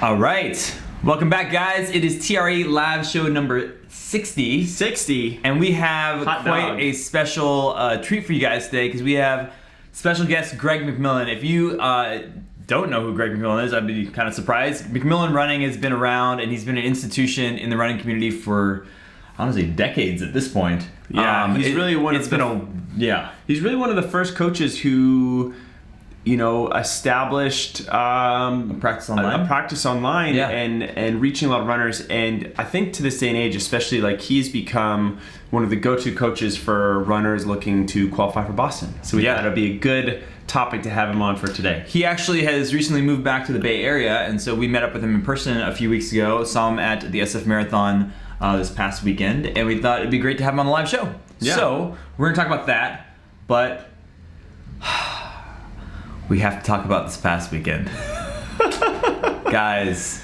All right, welcome back, guys. It is TRE live show number 60. And we have quite a special treat for you guys today because we have special guest Greg McMillan. If you don't know who Greg McMillan is, I'd be kind of surprised. McMillan Running has been around, and he's been an institution in the running community for, honestly, decades at this point. Yeah, he's really one of the first coaches who, established a practice online, and reaching a lot of runners. And I think to this day and age, especially, he's become one of the go-to coaches for runners looking to qualify for Boston. So we thought it'd be a good topic to have him on for today. He actually has recently moved back to the Bay Area, and so we met up with him in person a few weeks ago, saw him at the SF Marathon this past weekend, and we thought it'd be great to have him on the live show. Yeah. So we're going to talk about that, but we have to talk about this past weekend. Guys,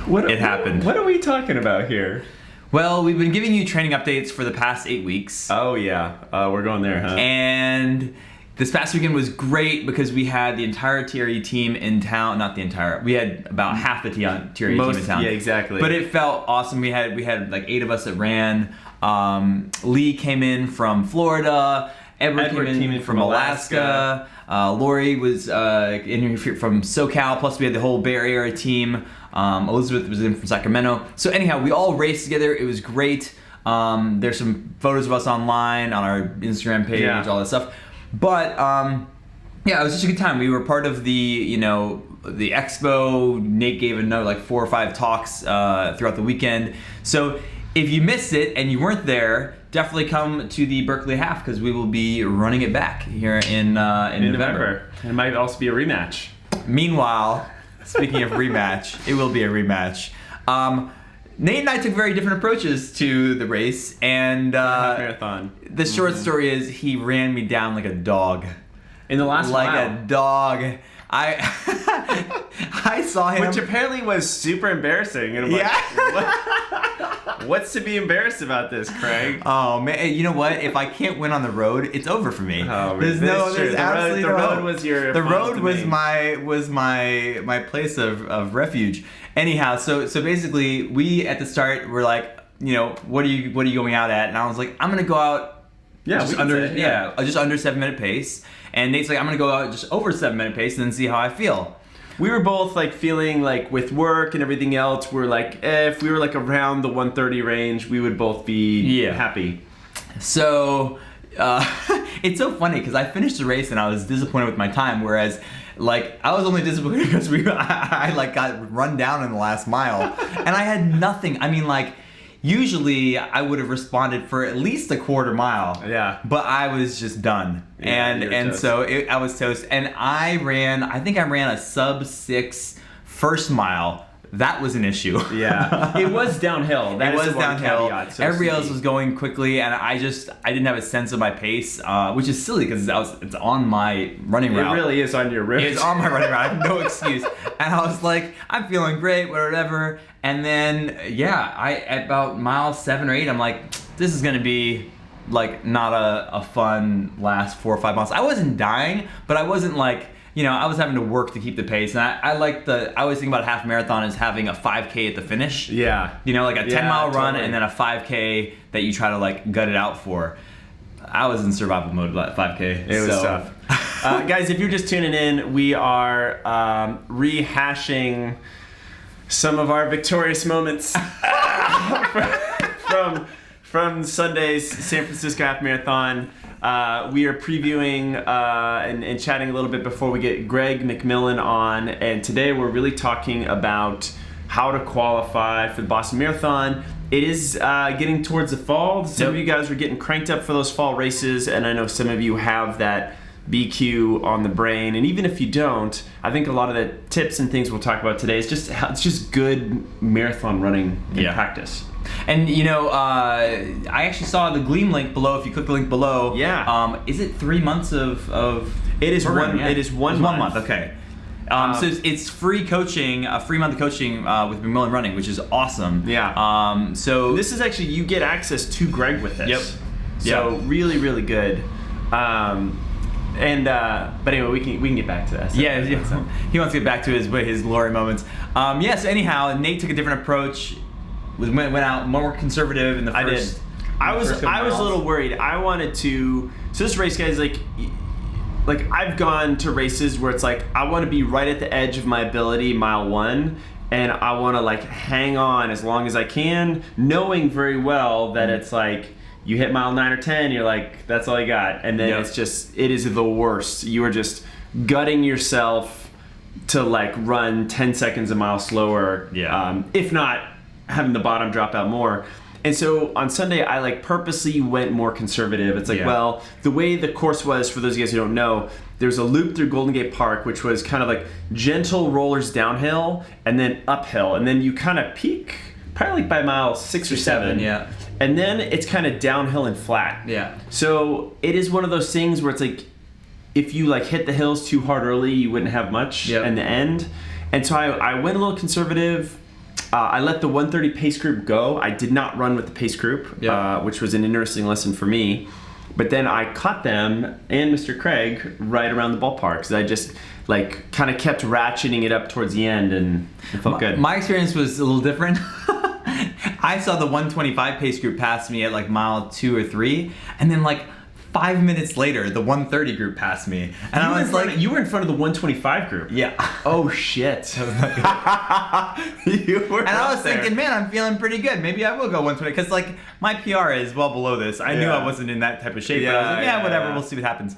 it happened. What are we talking about here? Well, we've been giving you training updates for the past 8 weeks. Oh, yeah. We're going there, huh? And this past weekend was great because we had the entire TRE team in town. Not the entire. We had about half the TRE team in town. Yeah, exactly. But it felt awesome. We had 8 of us that ran. Lee came in from Florida. Edward came in from Alaska. Lori was in here from SoCal. Plus, we had the whole Bay Area team. Elizabeth was in from Sacramento. So anyhow, we all raced together. It was great. There's some photos of us online on our Instagram page, all that stuff. But it was just a good time. We were part of the expo. Nate gave 4 or 5 talks throughout the weekend. So if you missed it and you weren't there, definitely come to the Berkeley Half because we will be running it back here in November. It might also be a rematch. Meanwhile, speaking of rematch, it will be a rematch. Nate and I took very different approaches to the race, and marathon. The short story is he ran me down like a dog. In the last mile. Like a dog. I saw him. Which apparently was super embarrassing. And what's to be embarrassed about this, Craig? Oh man, you know what? If I can't win on the road, it's over for me. Oh, there's absolutely the road was your. The road was my place of refuge. Anyhow, so basically, we at the start were like, what are you going out at? And I was like, I'm gonna go out. Just under 7-minute pace. And Nate's like, I'm gonna go out just over 7-minute pace and then see how I feel. We were both feeling with work and everything else, we're if we were around the 130 range, we would both be happy. So it's so funny because I finished the race and I was disappointed with my time, whereas I was only disappointed because I got run down in the last mile and I had nothing. I mean, usually I would have responded for at least a quarter mile. Yeah. But I was just done. Yeah, so I was toast. And I think I ran a sub-6 first mile. That was an issue. Yeah. It was downhill. It was downhill. Everybody else was going quickly, and I didn't have a sense of my pace, which is silly because it's on my running route. It really is on your route. It's on my running route. I have no excuse. And I was like, I'm feeling great, whatever. And then, at about mile 7 or 8, I'm like, this is going to be not a fun last 4 or 5 miles. I wasn't dying, but I wasn't I was having to work to keep the pace, and I always think about half marathon as having a 5K at the finish. Yeah. A 10-mile run and then a 5K that you try to gut it out for. I was in survival mode at 5K. It was tough. Guys, if you're just tuning in, we are rehashing some of our victorious moments from Sunday's San Francisco Half Marathon. We are previewing and chatting a little bit before we get Greg McMillan on, and today we're really talking about how to qualify for the Boston Marathon. It is getting towards the fall. Some of you guys are getting cranked up for those fall races, and I know some of you have that BQ on the brain, and even if you don't, I think a lot of the tips and things we'll talk about today is just good marathon running in practice. And I actually saw the Gleam link below. If you click the link below, is it 3 months of? It is one. Yeah. It is one month. Okay. So it's free coaching, a free month of coaching with McMillan Running, which is awesome. Yeah. So this is actually, you get access to Greg with this. Yep. So really, really good. But anyway, we can get back to that. Yeah, he wants to get back to his glory moments. Yes. Anyhow, Nate took a different approach. Went out more conservative in the first. I was a little worried. I wanted to. So this race, guys, like I've gone to races where it's like I want to be right at the edge of my ability, mile 1, and I want to like hang on as long as I can, knowing very well that it's like you hit mile 9 or 10, you're like that's all you got, and then it is the worst. You are just gutting yourself to like run 10 seconds a mile slower, if not having the bottom drop out more. And so on Sunday, I like purposely went more conservative. It's like, well, the way the course was, for those of you guys who don't know, there's a loop through Golden Gate Park, which was kind of like gentle rollers downhill and then uphill. And then you kind of peak probably like by mile 6 or 7. Yeah. And then it's kind of downhill and flat. Yeah. So it is one of those things where it's like, if you like hit the hills too hard early, you wouldn't have much in the end. And so I went a little conservative. I let the 130 pace group go. I did not run with the pace group, which was an interesting lesson for me. But then I caught them and Mr. Craig right around the ballpark because I just like kind of kept ratcheting it up towards the end, and it felt good. My experience was a little different. I saw the 125 pace group pass me at like mile 2 or 3, and then like 5 minutes later, the 130 group passed me, and I was like, "You were in front of the 125 group." Yeah. Oh shit. You were. And I was thinking, man, I'm feeling pretty good. Maybe I will go 120 because like my PR is well below this. I knew I wasn't in that type of shape, but I was like, whatever. We'll see what happens.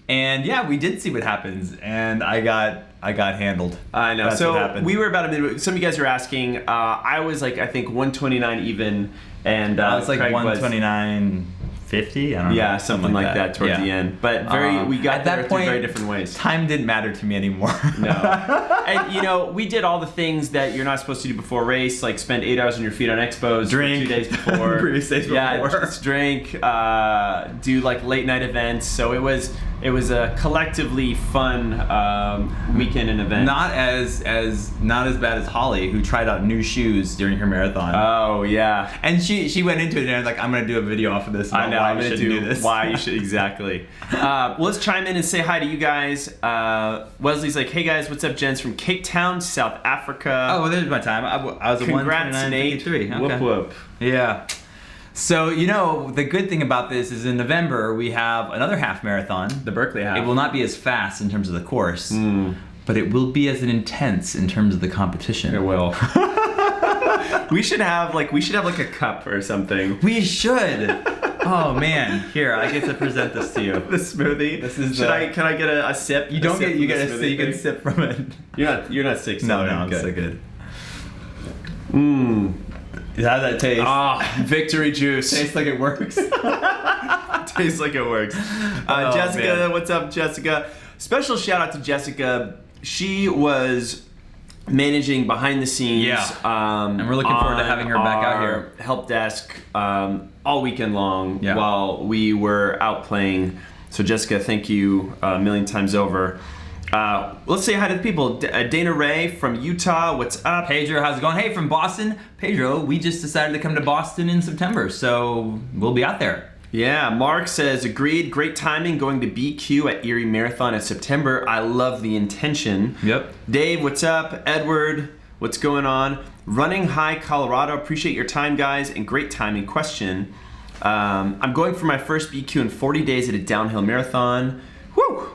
And we did see what happens, and I got handled. I know. That's so we were about a minute. Some of you guys were asking. I was like, I think 129 even, and I was like 129. 50? I don't know. Yeah, something like that towards the end. But we got at there that point, through very different ways. Time didn't matter to me anymore. No. And we did all the things that you're not supposed to do before a race, like spend 8 hours on your feet on expos, drink 2 days before. Previous days before. Yeah, just drink, do like late night events. So it was a collectively fun weekend and event. Not as bad as Holly, who tried out new shoes during her marathon. Oh yeah. And she went into it and was like, I'm gonna do a video off of this. I know. Why I'm you gonna do this. Why you should exactly. Well, let's chime in and say hi to you guys. Wesley's like, hey guys, what's up, gents from Cape Town, South Africa. Oh, well, there's my time. I was a 1:29:53. Okay. Whoop whoop. Yeah. So, the good thing about this is in November, we have another half marathon. The Berkeley half. It will not be as fast in terms of the course, but it will be as intense in terms of the competition. It will. We should have like a cup or something. We should. Oh man, here I get to present this to you. The smoothie. This is. Can I get a sip? You don't get. You get a sip. You can sip from it. You're not sick. No, I'm so good. How's that taste? Victory juice. Tastes like it works. Tastes like it works. Jessica, man. What's up, Jessica? Special shout out to Jessica. She was managing behind the scenes. Yeah. And we're looking forward to having her back out here. Help desk all weekend long while we were out playing. So Jessica, thank you a million times over. Let's say hi to the people. Dana Ray from Utah, what's up? Pedro, how's it going? Hey, from Boston. Pedro, we just decided to come to Boston in September, so we'll be out there. Yeah, Mark says, agreed, great timing going to BQ at Erie Marathon in September. I love the intention. Yep. Dave, what's up? Edward, what's going on? Running High, Colorado, appreciate your time, guys, and great timing question. I'm going for my first BQ in 40 days at a downhill marathon. Woo!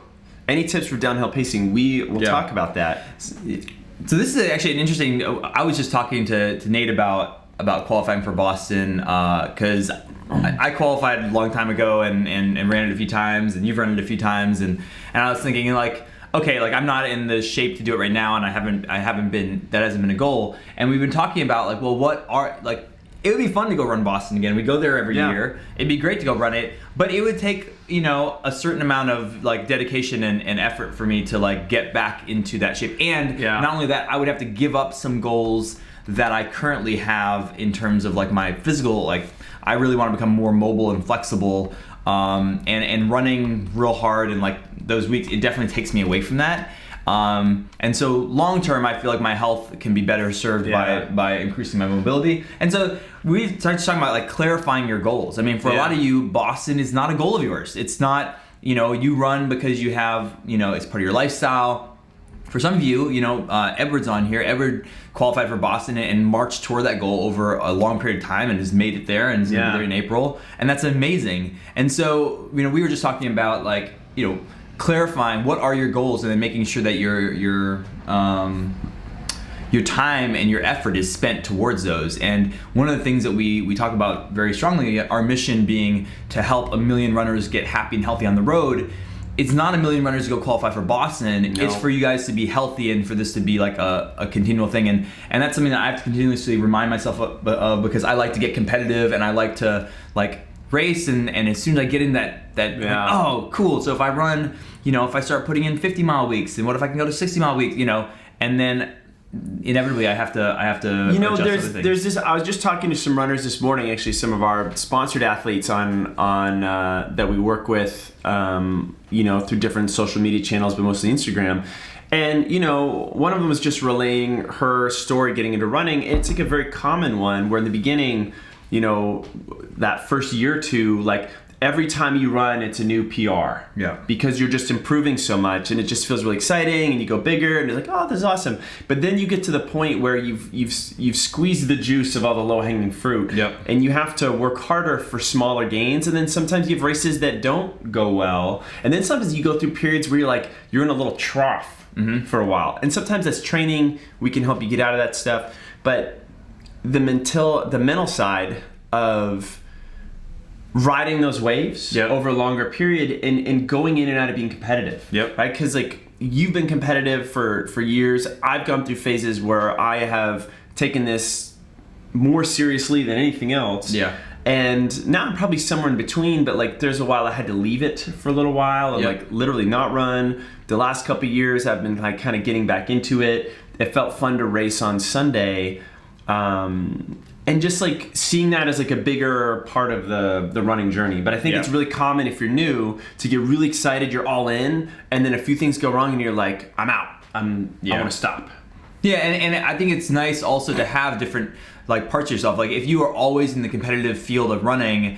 Any tips for downhill pacing? We will talk about that. So this is actually an interesting. I was just talking to Nate about qualifying for Boston because I qualified a long time ago and ran it a few times, and you've run it a few times, and I was thinking like, okay, like I'm not in the shape to do it right now, and I haven't been. That hasn't been a goal, and we've been talking about like, well, what are like. It would be fun to go run Boston again. We go there every year. It'd be great to go run it, but it would take a certain amount of like dedication and effort for me to like get back into that shape. And not only that, I would have to give up some goals that I currently have in terms of like my physical. Like I really want to become more mobile and flexible, and running real hard and like those weeks, it definitely takes me away from that. And so long term, I feel like my health can be better served by increasing my mobility. And so we started talking about like clarifying your goals. I mean, for a lot of you, Boston is not a goal of yours. It's not you run because you have, it's part of your lifestyle. For some of you, Edward's on here. Edward qualified for Boston and marched toward that goal over a long period of time and has made it there and is going to be there in April. And that's amazing. And so, we were just talking about clarifying what are your goals and then making sure that your time and your effort is spent towards those. And one of the things that we talk about very strongly, our mission being to help 1 million runners get happy and healthy on the road. It's not 1 million runners to go qualify for Boston. No. It's for you guys to be healthy and for this to be like a continual thing. And that's something that I have to continuously remind myself of because I like to get competitive and I like to race. And as soon as I get in oh, cool. So if I run, if I start putting in 50-mile weeks, then what if I can go to 60-mile weeks, and then inevitably I have to adjust there's this. I was just talking to some runners this morning, actually, some of our sponsored athletes on that we work with, through different social media channels, but mostly Instagram. And one of them was just relaying her story getting into running. It's like a very common one where in the beginning, that first year or two, every time you run, it's a new PR. Yeah. Because you're just improving so much, and it just feels really exciting, and you go bigger, and you're like, oh, this is awesome. But then you get to the point where you've squeezed the juice of all the low-hanging fruit, and you have to work harder for smaller gains. And then sometimes you have races that don't go well, and then sometimes you go through periods where you're in a little trough for a while. And sometimes that's training. We can help you get out of that stuff. But the mental side of riding those waves over a longer period and going in and out of being competitive. Right? Because you've been competitive for years. I've gone through phases where I have taken this more seriously than anything else. Yeah. And now I'm probably somewhere in between, but there's a while I had to leave it for a little while and literally not run. The last couple of years I've been kind of getting back into it. It felt fun to race on Sunday. And just seeing that as a bigger part of the running journey. But I think it's really common if you're new to get really excited, you're all in, and then a few things go wrong and you're like, I'm out. I want to stop. Yeah, and I think it's nice also to have different parts of yourself. If you are always in the competitive field of running,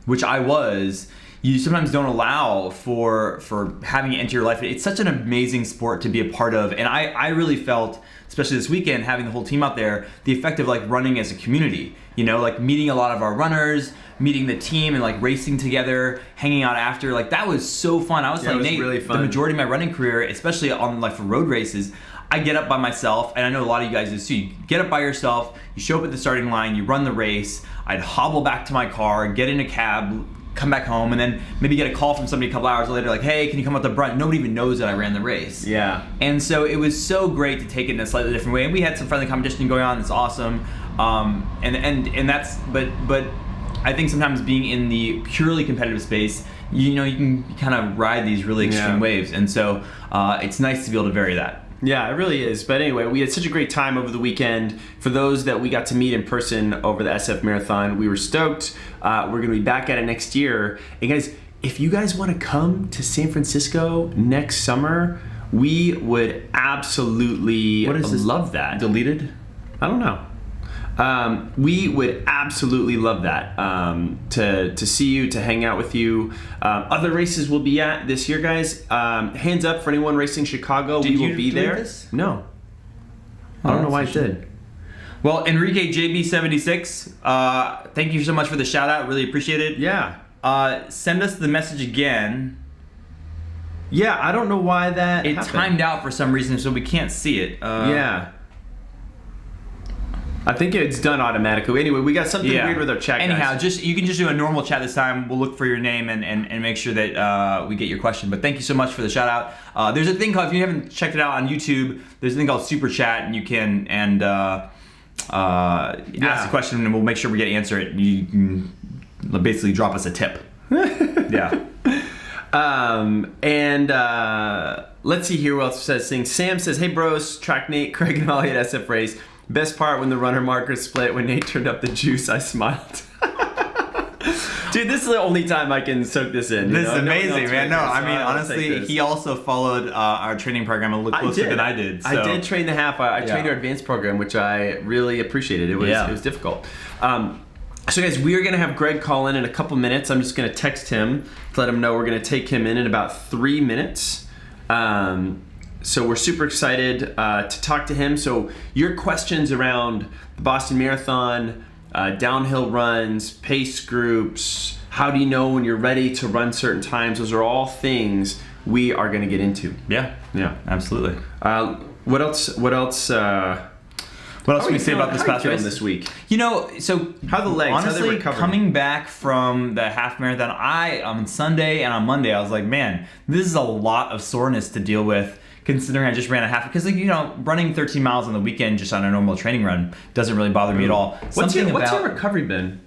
which I was, you sometimes don't allow for having it enter your life. It's such an amazing sport to be a part of, and I really felt, especially this weekend, having the whole team out there, the effect of running as a community. Meeting a lot of our runners, meeting the team, and racing together, hanging out after. That was so fun. I was it was Nate, really fun. The majority of my running career, especially on for road races, I get up by myself, and I know a lot of you guys do too. You get up by yourself, you show up at the starting line, you run the race. I'd hobble back to my car, get in a cab, come back home, and then maybe get a call from somebody a couple hours later hey, can you come up the brunt? Nobody even knows that I ran the race. Yeah. And so it was so great to take it in a slightly different way, and we had some friendly competition going on. It's awesome. And that's but I think sometimes being in the purely competitive space, you can kind of ride these really extreme waves, and so it's nice to be able to vary that. Yeah, it really is. But anyway, we had such a great time over the weekend. For those that we got to meet in person over the SF Marathon, we were stoked. We're going to be back at it next year. And guys, if you guys want to come to San Francisco next summer, we would absolutely love that. Deleted? I don't know. We would absolutely love that, to see you, to hang out with you. Other races we'll be at this year, guys. Hands up for anyone racing Chicago. We will be there. This? No. I don't know why I did. Well, Enrique JB76, thank you so much for the shout out. Really appreciate it. Yeah. Send us the message again. Yeah, I don't know why that It happened. timed out for some reason, so we can't see it. Yeah. I think it's done automatically. Anyway, we got something weird with our chat, Anyhow, guys. you can just do a normal chat this time. We'll look for your name and make sure that we get your question. But thank you so much for the shout out. There's a thing called, if you haven't checked it out on YouTube, there's a thing called Super Chat, and you can ask a question, and we'll make sure we get to answer it. You can basically drop us a tip. Yeah. Let's see here what else says things. Sam says, hey bros, track Nate, Craig, and Ollie at SF Race. Best part when the runner markers split, when Nate turned up the juice, I smiled. Dude, this is the only time I can soak this in. This is amazing, man. No, I mean, honestly, he also followed our training program a little closer than I did. So. I did train the half. I trained our advanced program, which I really appreciated. It was difficult. So guys, we are going to have Greg call in a couple minutes. I'm just going to text him to let him know we're going to take him in about 3 minutes. So we're super excited to talk to him. So your questions around the Boston Marathon, downhill runs, pace groups, how do you know when you're ready to run certain times? Those are all things we are going to get into. Yeah, absolutely. What else? What else can we say about this past race this week? You know, so how the legs? Honestly, how they recovering? Coming back from the half marathon, on Sunday and on Monday, I was like, man, this is a lot of soreness to deal with. Considering I just ran a half, because running 13 miles on the weekend just on a normal training run doesn't really bother me at all. What's your recovery been?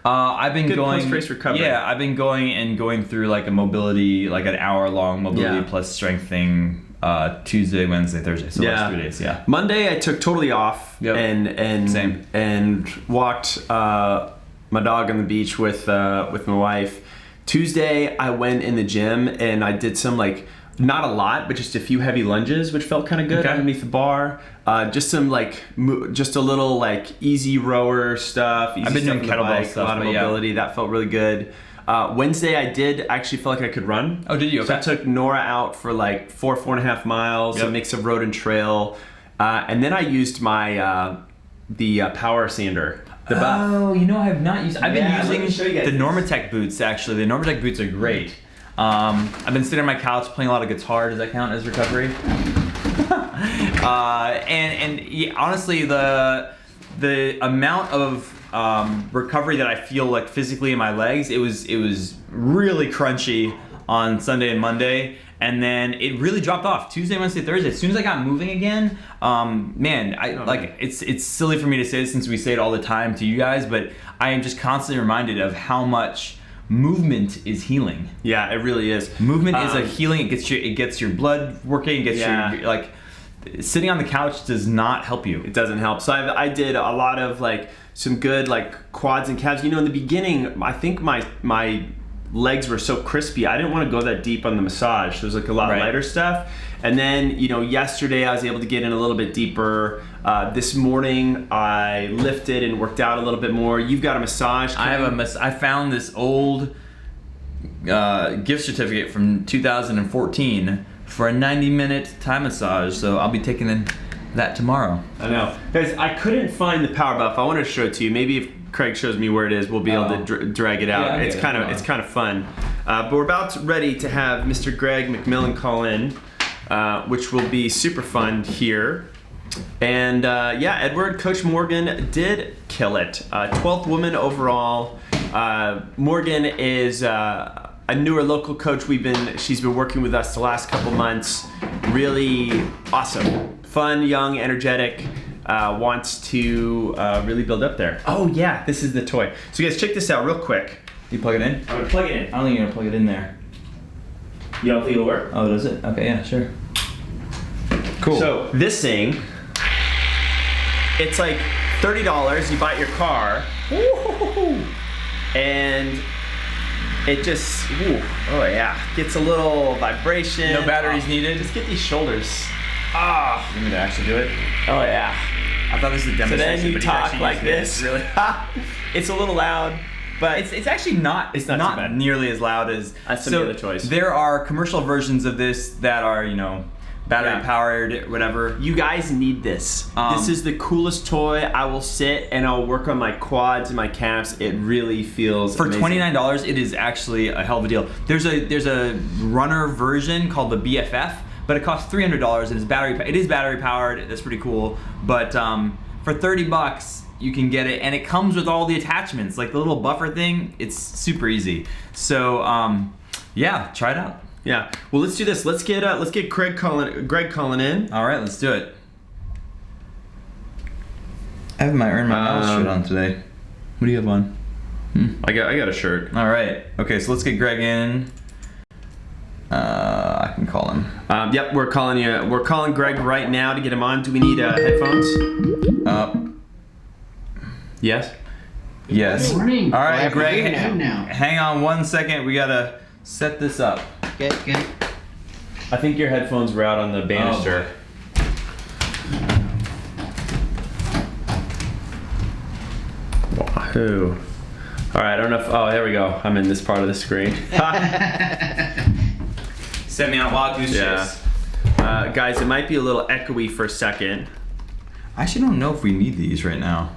I've been going post-race recovery. Yeah, I've been going through like a mobility, like an hour-long mobility plus strength thing. Tuesday, Wednesday, Thursday. So last 3 days. Yeah. Monday I took totally off and walked my dog on the beach with my wife. Tuesday I went in the gym and I did some not a lot, but just a few heavy lunges, which felt kind of good underneath the bar. Just some just a little easy rower stuff. Easy I've been stuff doing kettlebell stuff, a lot of mobility. That felt really good. Wednesday I did actually feel like I could run. Oh, did you? Okay. So I took Nora out for 4.5 miles, a mix of road and trail. And then I used my the power sander. The buff. Oh, I have not used. I've been using the Normatec boots. Actually, the Normatec boots are great. I've been sitting on my couch playing a lot of guitar. Does that count as recovery? Honestly, the amount of recovery that I feel physically in my legs, it was really crunchy on Sunday and Monday, and then it really dropped off Tuesday, Wednesday, Thursday. As soon as I got moving again, it's silly for me to say this since we say it all the time to you guys, but I am just constantly reminded of how much movement is healing. Yeah, it really is. Movement is a healing. It gets your blood working. It gets your sitting on the couch does not help you. It doesn't help. So I did a lot of some good quads and calves. In the beginning, I think my legs were so crispy. I didn't want to go that deep on the massage. There was a lot of lighter stuff. And then yesterday I was able to get in a little bit deeper. This morning I lifted and worked out a little bit more. You've got a massage. I found this old gift certificate from 2014 for a 90-minute Thai massage. So I'll be taking in that tomorrow. I know. Guys, I couldn't find the power buff. I wanted to show it to you. Maybe if Craig shows me where it is, we'll be able to drag it out. Yeah, it's kind of fun. But we're ready to have Mr. Greg McMillan call in, which will be super fun here. And Edward, Coach Morgan did kill it. 12th woman overall. Morgan is a newer local coach. She's been working with us the last couple months. Really awesome. Fun, young, energetic, wants to really build up there. Oh yeah, this is the toy. So guys, check this out real quick. You plug it in? I'm gonna plug it in. I don't think you're gonna plug it in there. You don't think it'll work? Oh, does it? Okay, yeah, sure. Cool. So this thing, it's $30. You buy it your car, and it just, gets a little vibration. No batteries needed. Just get these shoulders. You want me to actually do it? Oh yeah. I thought this was a demonstration. So then you talk like this. Really? It's a little loud, but it's actually not. It's not nearly as loud as some of the other toys. There are commercial versions of this that are battery powered, whatever. You guys need this. This is the coolest toy. I will sit and I'll work on my quads and my calves. It really feels for amazing. $29. It is actually a hell of a deal. There's a runner version called the BFF. But it costs $300 and it is battery powered. That's pretty cool. But for $30, you can get it, and it comes with all the attachments, like the little buffer thing. It's super easy. So try it out. Yeah. Well, let's do this. Let's get Greg calling in. All right, let's do it. I have my Earn My Miles shirt on today. What do you have on? I got a shirt. All right. Okay, so let's get Greg in. I can call him. Yep, we're calling you. We're calling Greg right now to get him on. Do we need headphones? Yes. Yes. Good morning. All right, Well, Greg. now. Hang on 1 second. We gotta set this up. Good. I think your headphones were out on the banister. Wahoo. All right, I don't know if, oh, there we go. I'm in this part of the screen. Set me on wild goose chase. Guys, it might be a little echoey for a second. I actually don't know if we need these right now.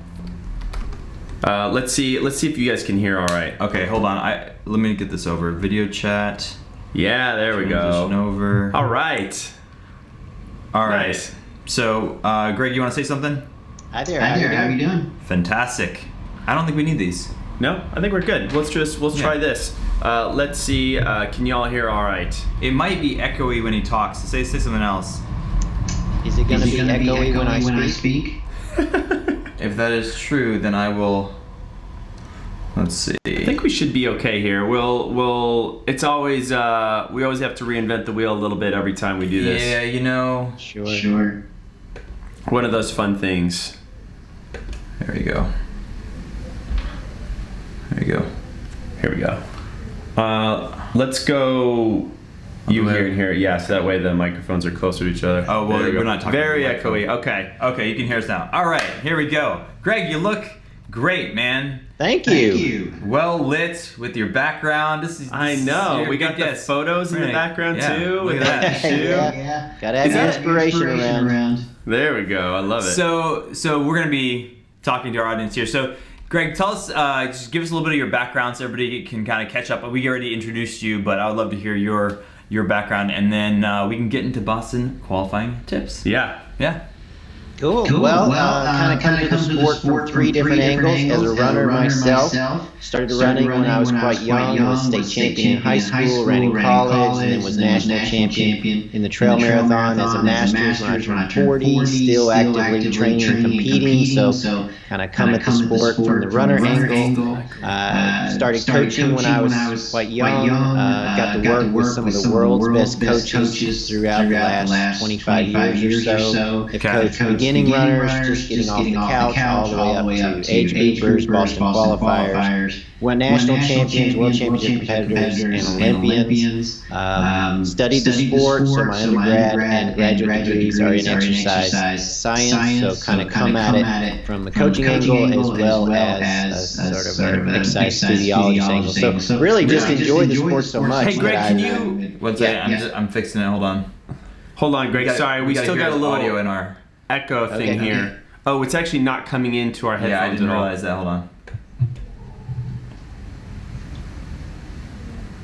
Let's see if you guys can hear all right. Okay, hold on. Let me get this over. Video chat. Yeah, there we go. Transition over. All right. All right. Nice. So, Greg, you want to say something? Hi there. How are you doing? Fantastic. I don't think we need these. No, I think we're good. Let's try this. Let's see. Can y'all hear all right? It might be echoey when he talks. Say something else. Is it going to be echoey when I speak? If that is true, then I will. Let's see. I think we should be okay here. It's always we always have to reinvent the wheel a little bit every time we do this. Yeah, you know. Sure. One of those fun things. There you go. Here we go. Let's go. You hear and hear. Yeah, so that way the microphones are closer to each other. Oh, well, we're not talking. Very echoey. Okay. Okay, you can hear us now. All right, here we go. Greg, you look great, man. Thank you. Well lit with your background. I know. We got the photos in the background too. Look at that. Yeah. Gotta have the inspiration around. There we go. I love it. So we're gonna be talking to our audience here. So, Greg, tell us, just give us a little bit of your background so everybody can kind of catch up. We already introduced you, but I would love to hear your background, and then we can get into Boston qualifying tips. Yeah. Cool. Well, kind of come to the sport from three different angles. As a runner myself, started running when I was quite young. Was state champion in high school, ran in college, and then was national champion in the trail marathon as a masters when I turned 40. Still actively training and competing, so kind of come at the sport from the runner angle. Started coaching when I was quite young. Got to work with some of the world's best coaches throughout the last 25 years or so. Have coached beginning runners, just getting off the couch, all the way up to age groupers, Boston qualifiers, won national champions, world championship competitors, and Olympians. Studied the sport, so my undergrad and graduate degrees are in exercise science, so kind of come at it from the coaching angle as well as a sort of an exercise physiologist angle. So really just enjoyed the sport so much. Hey, Greg, can you? One second, I'm fixing it. Hold on, Greg. Sorry, we still got a little audio in our echo thing here. Oh, it's actually not coming into our headphones. Yeah, I didn't realize that. Hold on.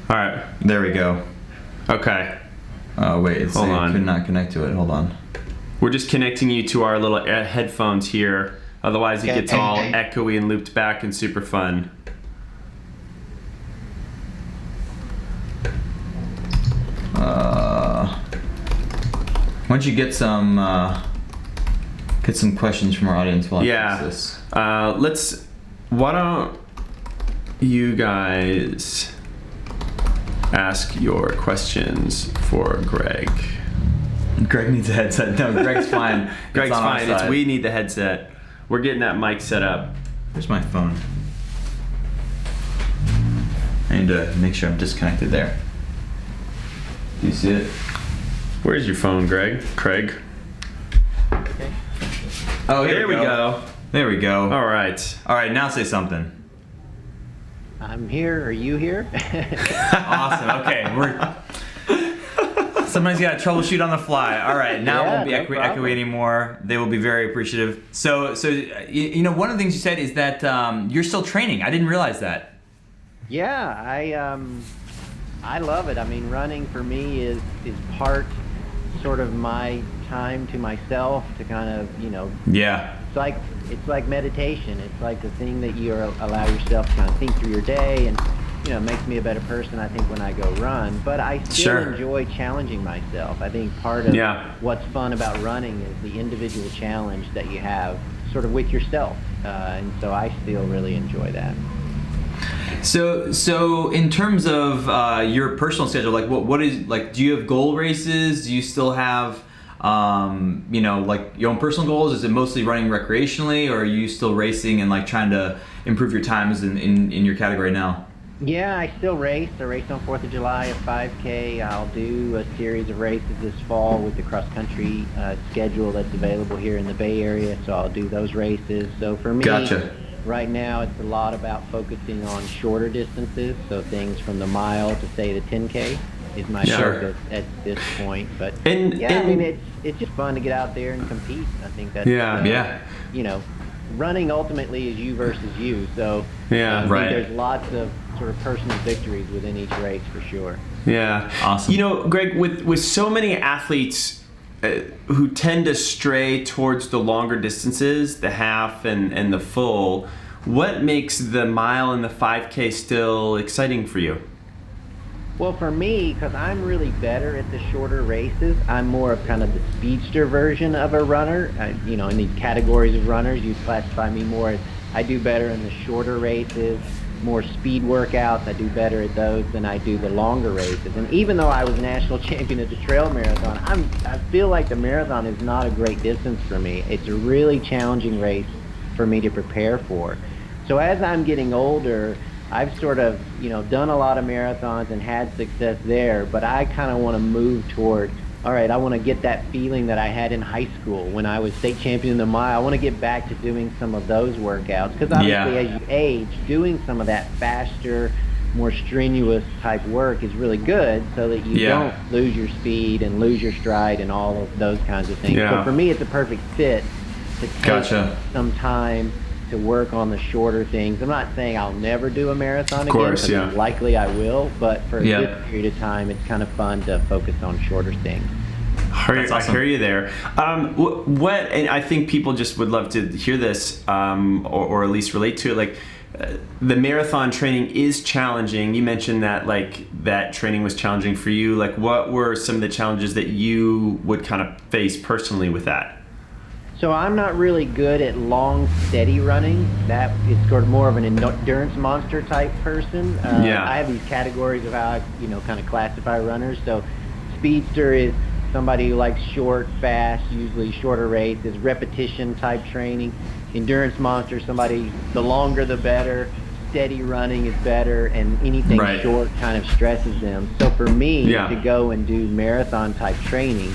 All right. There we go. Okay. Oh, wait. Hold on. Could not connect to it. Hold on. We're just connecting you to our little headphones here. Otherwise, it gets all echoey and looped back and super fun. Why don't you get some questions from our audience while I fix this? Why don't you guys ask your questions for Greg? Greg needs a headset. No, Greg's fine. Greg's fine. We need the headset. We're getting that mic set up. Where's my phone? I need to make sure I'm disconnected there. Do you see it? Where's your phone, Greg? Craig? Okay. Oh, here we go. There we go. All right. All right, now say something. I'm here. Are you here? Awesome. Okay, somebody's got to troubleshoot on the fly. All right, now it won't be echoey anymore. They will be very appreciative. So you know, one of the things you said is that you're still training. I didn't realize that. Yeah, I love it. I mean, running for me is part sort of my time to myself to kind of, you know. Yeah. It's like meditation. It's like the thing that you allow yourself to kind of think through your day, and you know, it makes me a better person, I think, when I go run. But I still enjoy challenging myself. I think part of what's fun about running is the individual challenge that you have sort of with yourself, and so I still really enjoy that. So in terms of your personal schedule, like what is, like, do you have goal races? Do you still have you know, like your own personal goals? Is it mostly running recreationally, or are you still racing and like trying to improve your times in your category now? Yeah, I still race. I raced on 4th of July, a 5K. I'll do a series of races this fall with the cross-country schedule that's available here in the Bay Area, so I'll do those races. So for me, Right now, it's a lot about focusing on shorter distances, so things from the mile to say the 10K is my focus at this point. But I mean, it's just fun to get out there and compete. I think that's you know, running ultimately is you versus you. So there's lots of sort of personal victories within each race for sure. Yeah, awesome. You know, Greg, with so many athletes who tend to stray towards the longer distances, the half and the full, what makes the mile and the 5K still exciting for you? Well, for me, because I'm really better at the shorter races, I'm more of kind of the speedster version of a runner. You know, in these categories of runners, you classify me more as I do better in the shorter races, more speed workouts. I do better at those than I do the longer races. And even though I was national champion at the trail marathon, I feel like the marathon is not a great distance for me. It's a really challenging race for me to prepare for. So as I'm getting older, I've sort of, you know, done a lot of marathons and had success there, but I kind of want to move toward, all right, I want to get that feeling that I had in high school when I was state champion in the mile. I want to get back to doing some of those workouts, because obviously as you age, doing some of that faster, more strenuous type work is really good, so that you don't lose your speed and lose your stride and all of those kinds of things. So for me, it's a perfect fit to take some time to work on the shorter things. I'm not saying I'll never do a marathon again, because likely I will, but for this period of time, it's kind of fun to focus on shorter things. I hear you there. What, and I think people just would love to hear this, or at least relate to it, like, the marathon training is challenging. You mentioned that, like, that training was challenging for you. Like, what were some of the challenges that you would kind of face personally with that? So I'm not really good at long, steady running. That is sort of more of an endurance monster type person. I have these categories of how I, you know, kind of classify runners. So speedster is somebody who likes short, fast, usually shorter races, repetition type training. Endurance monster, somebody, the longer the better. Steady running is better, and anything short kind of stresses them. So for me to go and do marathon type training,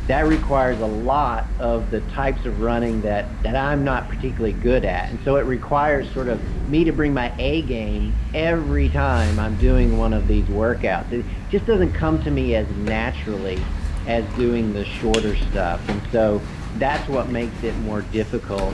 that requires a lot of the types of running that I'm not particularly good at. And so it requires sort of me to bring my A game every time I'm doing one of these workouts. It just doesn't come to me as naturally as doing the shorter stuff. And so that's what makes it more difficult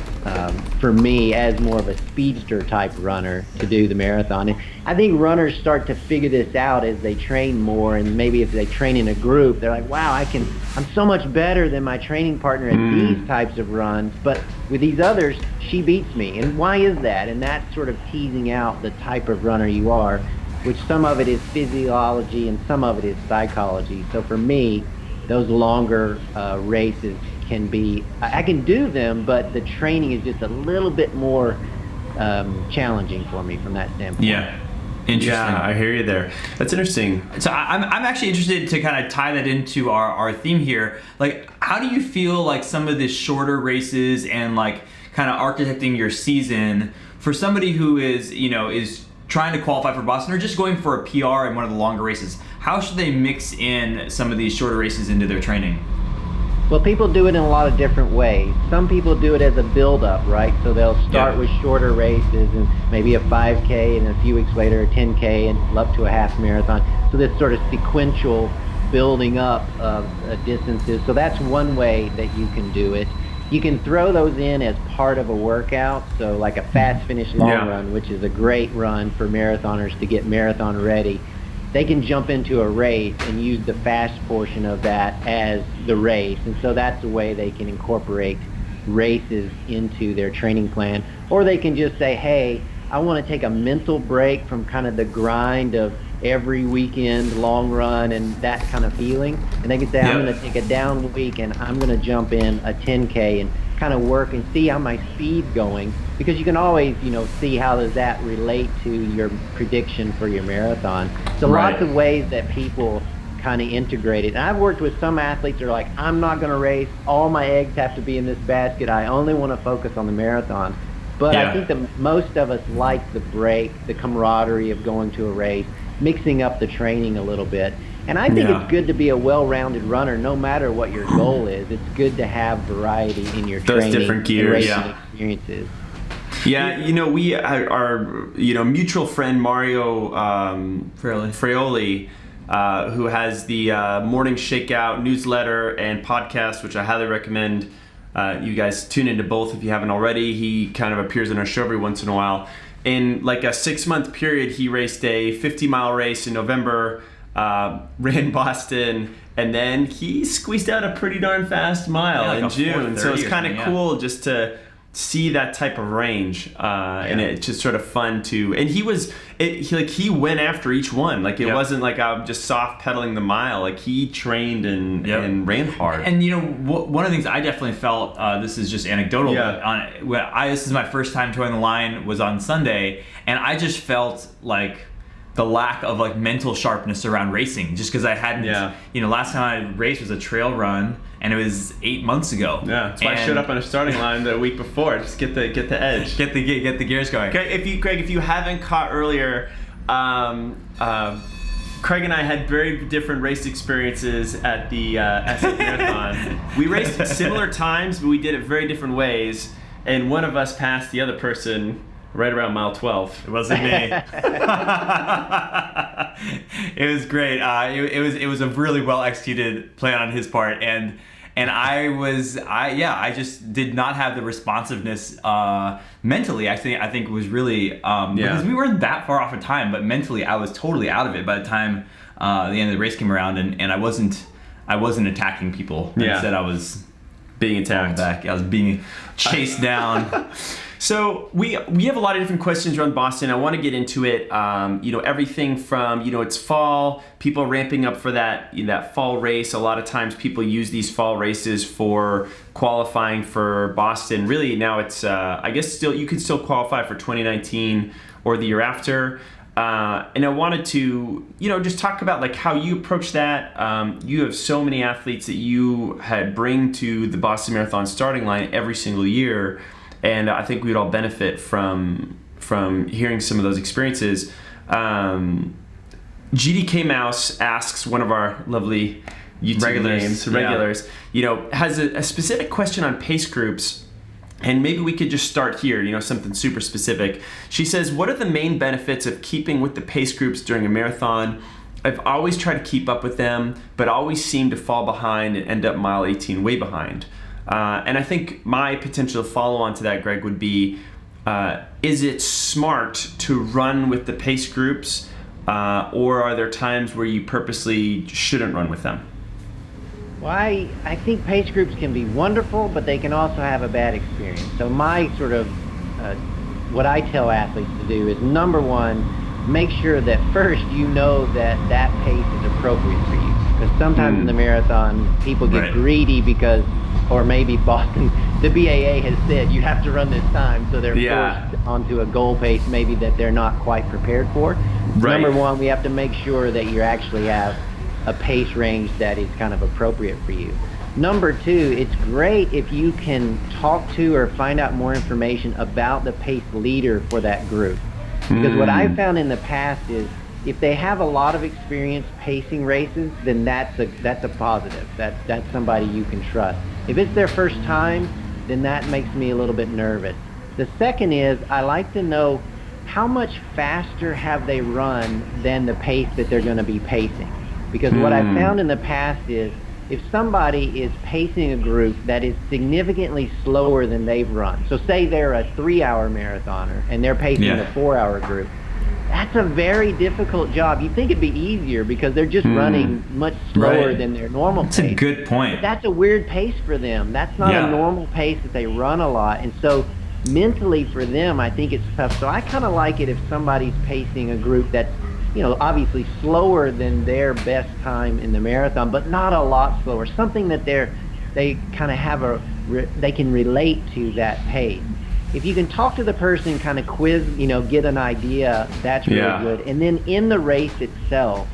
for me as more of a speedster type runner to do the marathon. And I think runners start to figure this out as they train more, and maybe if they train in a group, they're like, wow, I'm so much better than my training partner at these types of runs, but with these others, she beats me. And why is that? And that's sort of teasing out the type of runner you are, which some of it is physiology and some of it is psychology. So for me, those longer races can be, I can do them, but the training is just a little bit more challenging for me from that standpoint. Yeah. Interesting. Yeah, I hear you there. That's interesting. So I'm actually interested to kind of tie that into our theme here. Like, how do you feel like some of the shorter races and like kind of architecting your season for somebody who is, you know, is trying to qualify for Boston or just going for a PR in one of the longer races? How should they mix in some of these shorter races into their training? Well, people do it in a lot of different ways. Some people do it as a build-up, right? So they'll start with shorter races and maybe a 5K, and a few weeks later a 10K, and up to a half marathon. So this sort of sequential building up of distances. So that's one way that you can do it. You can throw those in as part of a workout. So like a fast finish long run, which is a great run for marathoners to get marathon ready. They can jump into a race and use the fast portion of that as the race. And so that's a way they can incorporate races into their training plan. Or they can just say, hey, I want to take a mental break from kind of the grind of every weekend long run and that kind of feeling. And they can say, I'm going to take a down week and I'm going to jump in a 10K and kind of work and see how my speed's going, because you can always, you know, see how does that relate to your prediction for your marathon. So lots of ways that people kind of integrate it. And I've worked with some athletes that are like, I'm not going to race, all my eggs have to be in this basket, I only want to focus on the marathon. But I think that most of us like the break, the camaraderie of going to a race, mixing up the training a little bit. And I think it's good to be a well-rounded runner no matter what your goal is. It's good to have variety in your training different gears, and racing experiences. Yeah, we our mutual friend Mario Fraioli, who has the Morning Shakeout newsletter and podcast, which I highly recommend you guys tune into both if you haven't already. He kind of appears in our show every once in a while. In like a 6-month period, he raced a 50-mile race in November, ran Boston, and then he squeezed out a pretty darn fast mile in June. So it's kind of cool just to see that type of range, and it's just sort of fun to. And he went after each one. Like it wasn't like I'm just soft pedaling the mile. Like he trained and ran hard. And one of the things I definitely felt, this is just anecdotal, but this is my first time towing the line was on Sunday, and I just felt like the lack of like mental sharpness around racing, just because I hadn't, last time I raced was a trail run, and it was 8 months ago. Yeah, that's why I showed up on a starting line the week before, just get the edge, get the gears going. Okay, Greg, if you haven't caught earlier, Craig and I had very different race experiences at the SF Marathon. We raced at similar times, but we did it very different ways, and one of us passed the other person right around mile 12. It wasn't me. It was great. It was a really well executed plan on his part, and I just did not have the responsiveness mentally. I think it was really because we weren't that far off of time, but mentally I was totally out of it by the time the end of the race came around, and I wasn't attacking people. Instead, I was being attacked. Back. I was being chased down. So we have a lot of different questions around Boston. I want to get into it. Everything from it's fall, people ramping up for that fall race. A lot of times people use these fall races for qualifying for Boston. Really now it's I guess you can still qualify for 2019 or the year after. And I wanted to just talk about like how you approach that. You have so many athletes that you bring to the Boston Marathon starting line every single year. And I think we'd all benefit from hearing some of those experiences. GDK Mouse asks, one of our lovely YouTube regulars, has a specific question on pace groups, and maybe we could just start here, something super specific. She says, what are the main benefits of keeping with the pace groups during a marathon? I've always tried to keep up with them, but always seem to fall behind and end up mile 18 way behind. And I think my potential follow-on to that, Greg, would be, is it smart to run with the pace groups, or are there times where you purposely shouldn't run with them? Well, I think pace groups can be wonderful, but they can also have a bad experience. So my sort of, what I tell athletes to do is, number one, make sure that first that pace is appropriate for you. Because sometimes in the marathon, people get greedy because, or maybe Boston, the BAA has said you have to run this time, so they're forced onto a goal pace maybe that they're not quite prepared for. Right. Number one, we have to make sure that you actually have a pace range that is kind of appropriate for you. Number two, it's great if you can talk to or find out more information about the pace leader for that group. Because what I've found in the past is, if they have a lot of experience pacing races, then that's a positive. That's somebody you can trust. If it's their first time, then that makes me a little bit nervous. The second is, I like to know how much faster have they run than the pace that they're going to be pacing. Because what I've found in the past is, if somebody is pacing a group that is significantly slower than they've run, so say they're a 3-hour marathoner and they're pacing a 4-hour group, that's a very difficult job. You'd think it'd be easier because they're just running much slower than their normal pace. That's a good point. But that's a weird pace for them. That's not a normal pace that they run a lot. And so mentally for them, I think it's tough. So I kind of like it if somebody's pacing a group that's, obviously slower than their best time in the marathon, but not a lot slower. Something that they kind of have they can relate to that pace. If you can talk to the person, kind of quiz, get an idea, that's really good. And then in the race itself,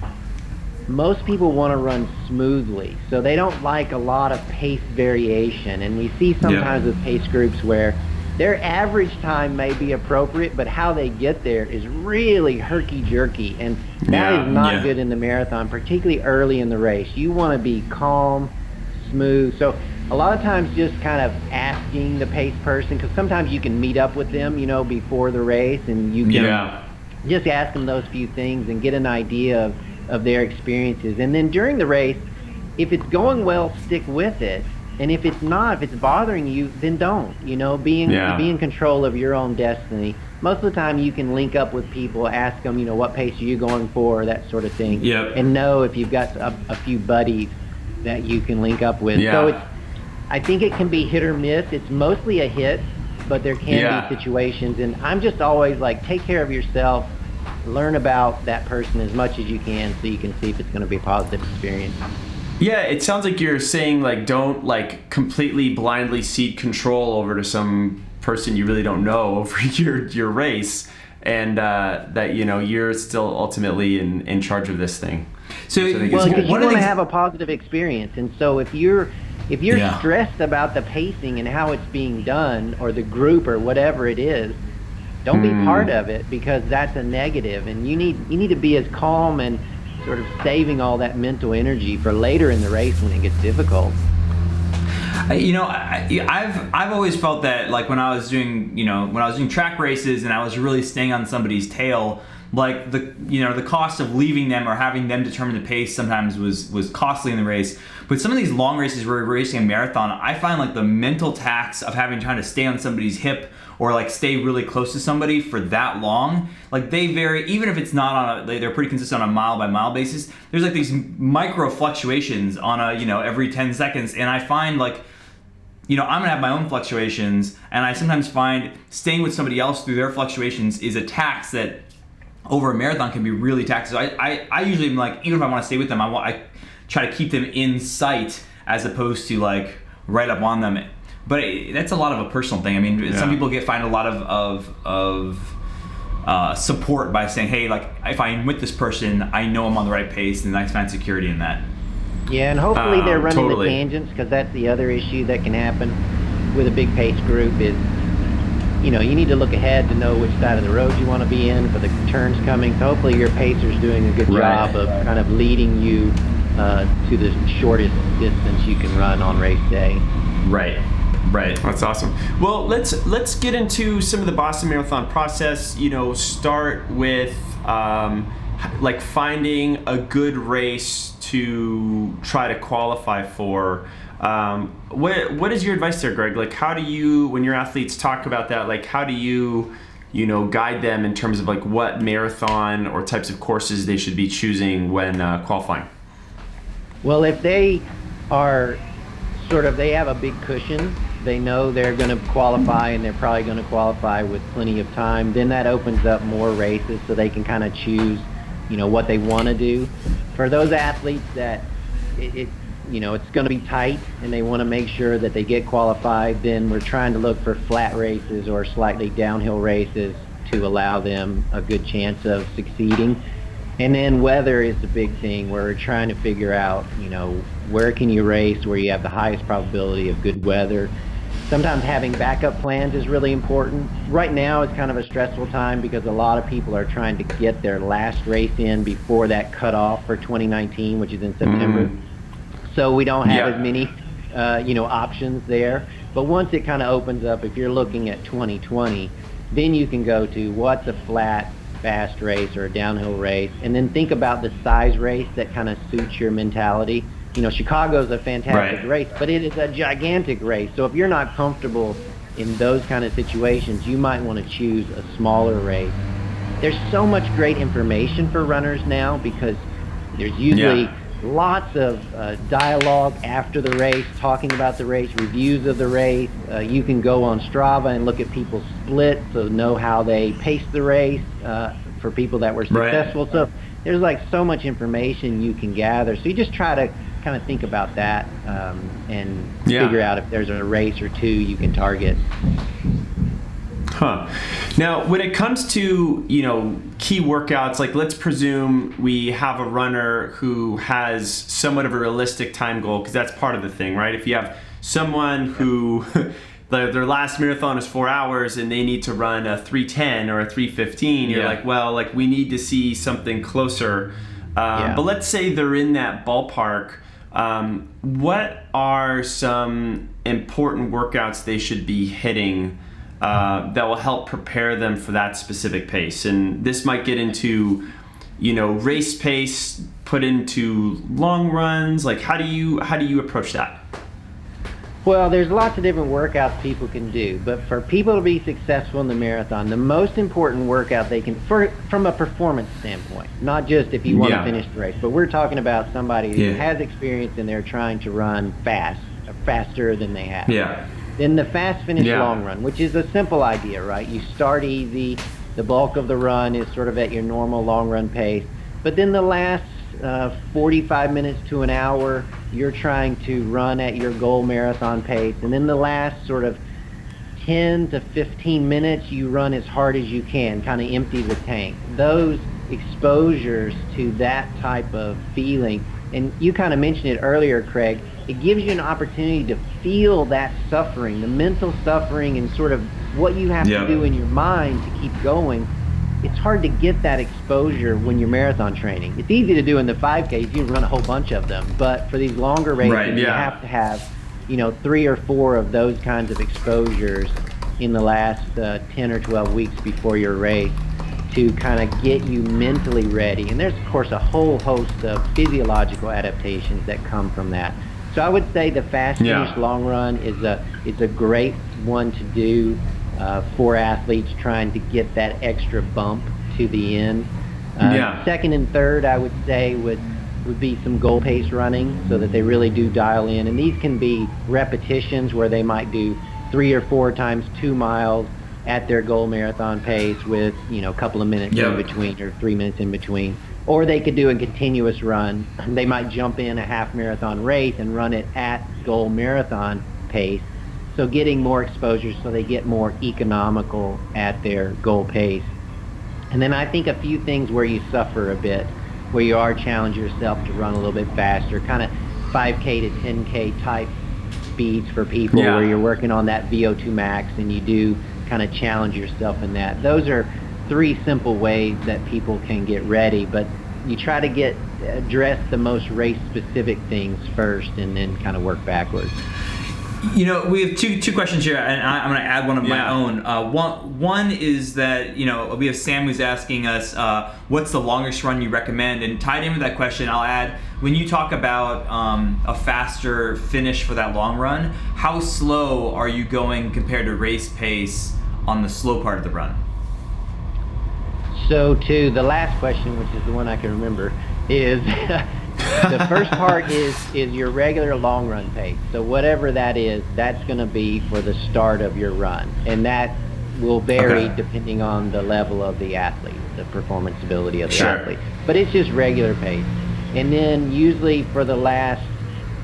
most people want to run smoothly, so they don't like a lot of pace variation. And we see sometimes with pace groups where their average time may be appropriate, but how they get there is really herky-jerky, and that is not good in the marathon, particularly early in the race. You want to be calm, smooth. So a lot of times just kind of asking the pace person, because sometimes you can meet up with them, before the race, and you can just ask them those few things and get an idea of their experiences. And then during the race, if it's going well, stick with it. And if it's not, if it's bothering you, then don't. Be in control of your own destiny. Most of the time you can link up with people, ask them, what pace are you going for, that sort of thing. Yep. And know if you've got a few buddies that you can link up with. Yeah. So I think it can be hit or miss. It's mostly a hit, but there can be situations. And I'm just always like, take care of yourself. Learn about that person as much as you can so you can see if it's going to be a positive experience. Yeah, it sounds like you're saying like don't like completely blindly cede control over to some person you really don't know over your race, and that you're still ultimately in charge of this thing. So because you want to have a positive experience, and so if you're stressed about the pacing and how it's being done, or the group or whatever it is, don't be part of it, because that's a negative, and you need to be as calm and sort of saving all that mental energy for later in the race when it gets difficult. I've always felt that, like, when I was doing track races and I was really staying on somebody's tail, like the cost of leaving them or having them determine the pace sometimes was costly in the race. But some of these long races where we're racing a marathon, I find like the mental tax of trying to stay on somebody's hip or like stay really close to somebody for that long, like they vary, even if it's not they're pretty consistent on a mile by mile basis. There's like these micro fluctuations on every 10 seconds, and I find like, I'm gonna have my own fluctuations, and I sometimes find staying with somebody else through their fluctuations is a tax that over a marathon can be really taxing. So I usually am like, even if I want to stay with them, I try to keep them in sight as opposed to like right up on them. But that's a lot of a personal thing. I mean, some people find a lot of support by saying, hey, like if I'm with this person, I know I'm on the right pace, and I find security in that. Yeah, and hopefully they're running the tangents, because that's the other issue that can happen with a big pace group is, you need to look ahead to know which side of the road you want to be in for the turns coming. So hopefully your pacer's doing a good job of kind of leading you to the shortest distance you can run on race day. Right. That's awesome. Well, let's get into some of the Boston Marathon process. Start with like finding a good race to try to qualify for. What is your advice there, Greg? Like, how do you, when your athletes talk about that, like how do you guide them in terms of like what marathon or types of courses they should be choosing when qualifying? Well, if they are they have a big cushion, they know they're going to qualify, and they're probably going to qualify with plenty of time, then that opens up more races so they can kind of choose, what they want to do. For those athletes that it's going to be tight and they want to make sure that they get qualified, then we're trying to look for flat races or slightly downhill races to allow them a good chance of succeeding. And then weather is the big thing, where we're trying to figure out, where can you race where you have the highest probability of good weather. Sometimes having backup plans is really important. Right now it's kind of a stressful time because a lot of people are trying to get their last race in before that cutoff for 2019, which is in September. So we don't have as many, options there. But once it kind of opens up, if you're looking at 2020, then you can go to what's a flat, fast race or a downhill race, and then think about the size race that kind of suits your mentality. Chicago's a fantastic race, but it is a gigantic race. So if you're not comfortable in those kind of situations, you might want to choose a smaller race. There's so much great information for runners now, because there's usually lots of dialogue after the race, talking about the race, reviews of the race. You can go on Strava and look at people's splits, so know how they paced the race for people that were successful. So there's like so much information you can gather. So you just try to kind of think about that and figure out if there's a race or two you can target. Now, when it comes to, key workouts, like let's presume we have a runner who has somewhat of a realistic time goal, because that's part of the thing, right? If you have someone who their last marathon is 4 hours and they need to run a 3:10 or a 3:15, you're like, well, like we need to see something closer. But let's say they're in that ballpark. What are some important workouts they should be hitting that will help prepare them for that specific pace? And this might get into, race pace put into long runs. Like, how do you approach that? Well, there's lots of different workouts people can do, but for people to be successful in the marathon, the most important workout they can, from a performance standpoint, not just if you want to finish the race, but we're talking about somebody who has experience and they're trying to run faster than they have. Yeah. Then the fast finish long run, which is a simple idea, right? You start easy, the bulk of the run is sort of at your normal long run pace, but then the last 45 minutes to an hour, you're trying to run at your goal marathon pace. And then the last sort of 10 to 15 minutes, you run as hard as you can, kind of empty the tank. Those exposures to that type of feeling, and you kind of mentioned it earlier, Craig, it gives you an opportunity to feel that suffering, the mental suffering, and sort of what you have to do in your mind to keep going. It's hard to get that exposure when you're marathon training. It's easy to do in the 5Ks. You can run a whole bunch of them. But for these longer races, you have to have, 3 or 4 of those kinds of exposures in the last 10 or 12 weeks before your race to kind of get you mentally ready. And there's, of course, a whole host of physiological adaptations that come from that. So I would say the fast finish long run is a great one to do for athletes trying to get that extra bump to the end. Second and third, I would say, would be some goal pace running so that they really do dial in. And these can be repetitions where they might do 3 or 4 times 2 miles at their goal marathon pace with, a couple of minutes in between or 3 minutes in between. Or they could do a continuous run. They might jump in a half marathon race and run it at goal marathon pace. So getting more exposure so they get more economical at their goal pace. And then I think a few things where you suffer a bit, where you are challenging yourself to run a little bit faster, kind of 5K to 10K type speeds for people where you're working on that VO2 max and you do kind of challenge yourself in that. Those are 3 simple ways that people can get ready, but you try to address the most race specific things first and then kind of work backwards. We have two questions here, and I'm going to add one of my own. One is that, we have Sam who's asking us, what's the longest run you recommend? And tied in with that question, I'll add, when you talk about a faster finish for that long run, how slow are you going compared to race pace on the slow part of the run? So to the last question, which is the one I can remember, is... The first part is your regular long run pace. So whatever that is, that's going to be for the start of your run. And that will vary depending on the level of the athlete, the performance ability of the athlete. But it's just regular pace. And then usually for the last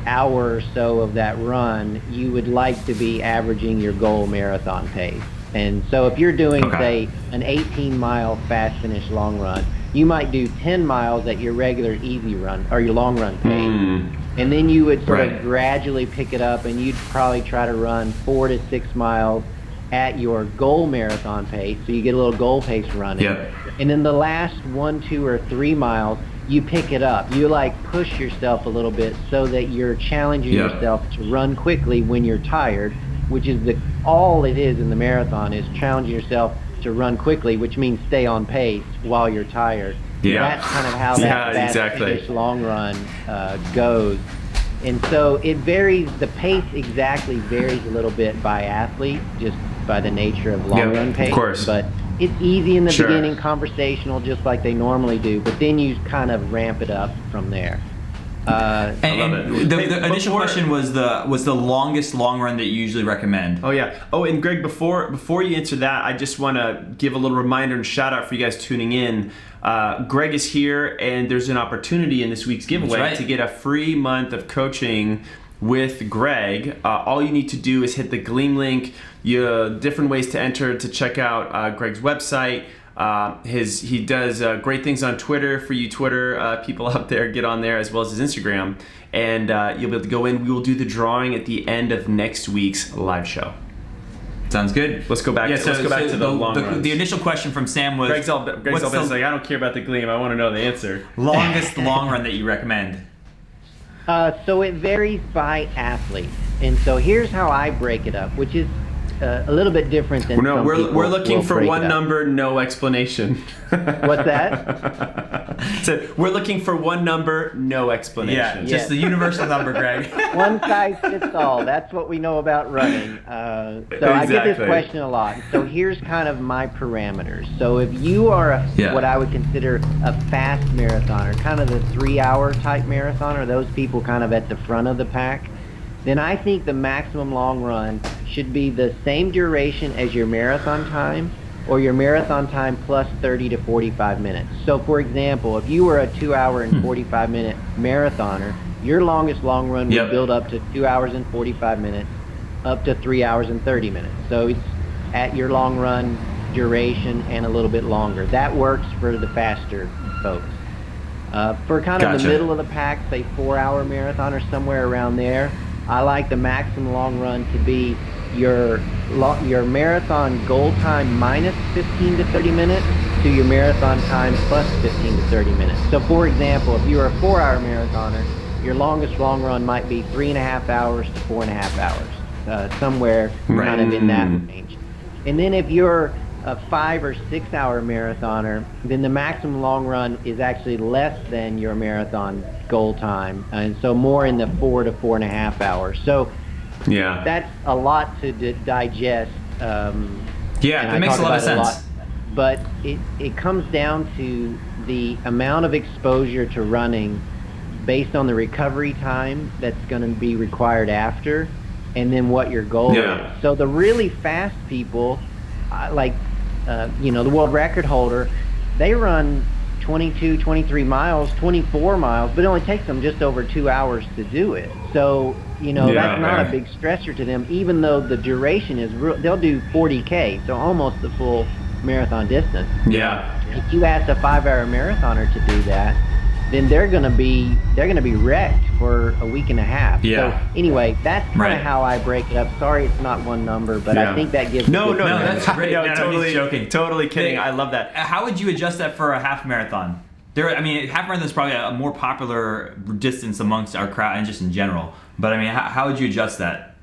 hour or so of that run, you would like to be averaging your goal marathon pace. And so if you're doing, say, an 18-mile fast finish long run, you might do 10 miles at your regular easy run or your long run pace. And then you would sort of gradually pick it up and you'd probably try to run 4 to 6 miles at your goal marathon pace. So you get a little goal pace running. And then the last 1, 2, or 3 miles, you pick it up. You push yourself a little bit so that you're challenging yourself to run quickly when you're tired, which is all it is in the marathon, is challenging yourself to run quickly, which means stay on pace while you're tired. That's kind of how that fast finish long run goes. And so it varies, the pace exactly varies a little bit by athlete, just by the nature of long run pace. Of course. But it's easy in the beginning, conversational, just like they normally do, but then you kind of ramp it up from there. I love it. The initial question was the longest long run that you usually recommend. And Greg, before you answer that, I just want to give a little reminder and shout out for you guys tuning in. Greg is here, and there's an opportunity in this week's giveaway to get a free month of coaching with Greg. All you need to do is hit the Gleam link. Different ways to enter to check out Greg's website. He does great things on Twitter. For you Twitter people out there, get on there, as well as his Instagram, and you'll be able to go in. We will do the drawing at the end of next week's live show. Sounds good. Let's go back. Let's go back to the long runs. The initial question from Sam was, Greg's all like, I don't care about the Gleam. I want to know the answer. Longest long run that you recommend? So it varies by athlete. And so here's how I break it up, which is a little bit different than some people we're looking will for break one it up. number, no explanation. What's that? So we're looking for one number, no explanation. Yeah, just Yes. the universal number, Greg. One size fits all. That's what we know about running. I get this Exactly. question a lot. So here's kind of my parameters. So if you are what I would consider a fast marathoner, kind of the 3-hour type marathoner, those people kind of at the front of the pack, then I think the maximum long run should be the same duration as your marathon time, or your marathon time plus 30 to 45 minutes. So for example, if you were a 2-hour and 45-minute marathoner, your longest long run would build up to 2 hours and 45 minutes, up to 3 hours and 30 minutes. So it's at your long run duration and a little bit longer. That works for the faster folks. For kind of the middle of the pack, say 4-hour marathon or somewhere around there, I like the maximum long run to be your marathon goal time minus 15 to 30 minutes to your marathon time plus 15 to 30 minutes. So for example, if you're a 4-hour marathoner, your longest long run might be 3.5 hours to 4.5 hours, somewhere kind of in that range. And then if you're a 5 or 6-hour marathoner, then the maximum long run is actually less than your marathon goal time, and so more in the 4 to 4.5 hours. So that's a lot to digest. That makes a lot of sense. But it comes down to the amount of exposure to running based on the recovery time that's going to be required after, and then what your goal is. So the really fast people, the world record holder, they run 22, 23 miles, 24 miles, but it only takes them just over 2 hours to do it. So, that's not a big stressor to them, even though the duration is they'll do 40K, so almost the full marathon distance. If you ask a 5-hour marathoner to do that, then they're gonna be wrecked for a week and a half. So anyway, that's kind of how I break it up. Sorry, it's not one number, but I think that gives. No, that's great. Totally joking. Totally kidding. I love that. How would you adjust that for a half marathon? Half marathon is probably a more popular distance amongst our crowd and just in general. But how would you adjust that?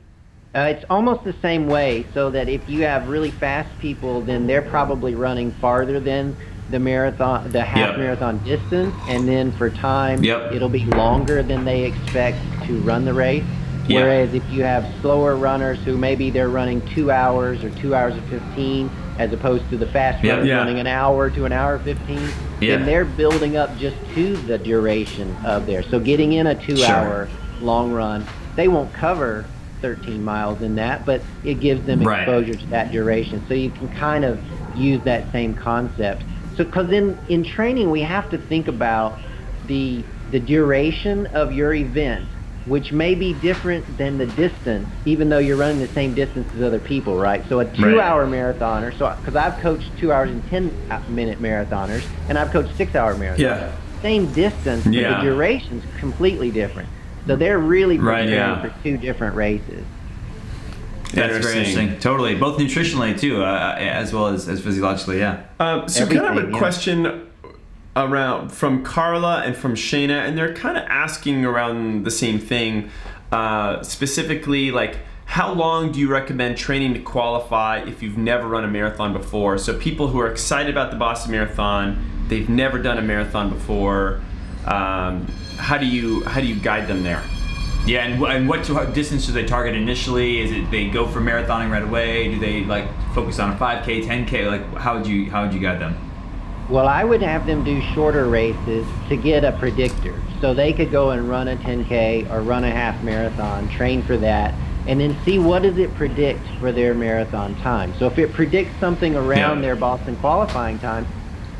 It's almost the same way, so that if you have really fast people, then they're probably running farther than the marathon, the half marathon distance, and then for time, it'll be longer than they expect to run the race. Whereas if you have slower runners who maybe they're running 2 hours or 2 hours and 15, as opposed to the fast runners running an hour to an hour 15, then they're building up just to the duration of theirs. So getting in a 2-hour long run, they won't cover 13 miles in that, but it gives them exposure to that duration. So you can kind of use that same concept. So, because in training, we have to think about the duration of your event, which may be different than the distance, even though you're running the same distance as other people, right? So a 2-hour marathoner, because I've coached 2 hours and 10-minute marathoners, and I've coached 6-hour marathoners. Same distance, but the duration's completely different. So they're really preparing for two different races. That's very interesting. Totally, both nutritionally too, as well as physiologically. So kind of a question around from Carla and from Shayna, and they're kind of asking around the same thing, specifically like, how long do you recommend training to qualify if you've never run a marathon before? So people who are excited about the Boston Marathon, they've never done a marathon before. How do you guide them there? Yeah, and what distance do they target initially? Is it they go for marathoning right away? Do they focus on a 5K, 10K? How would you guide them? Well, I would have them do shorter races to get a predictor. So they could go and run a 10K or run a half marathon, train for that, and then see what does it predict for their marathon time. So if it predicts something around their Boston qualifying time,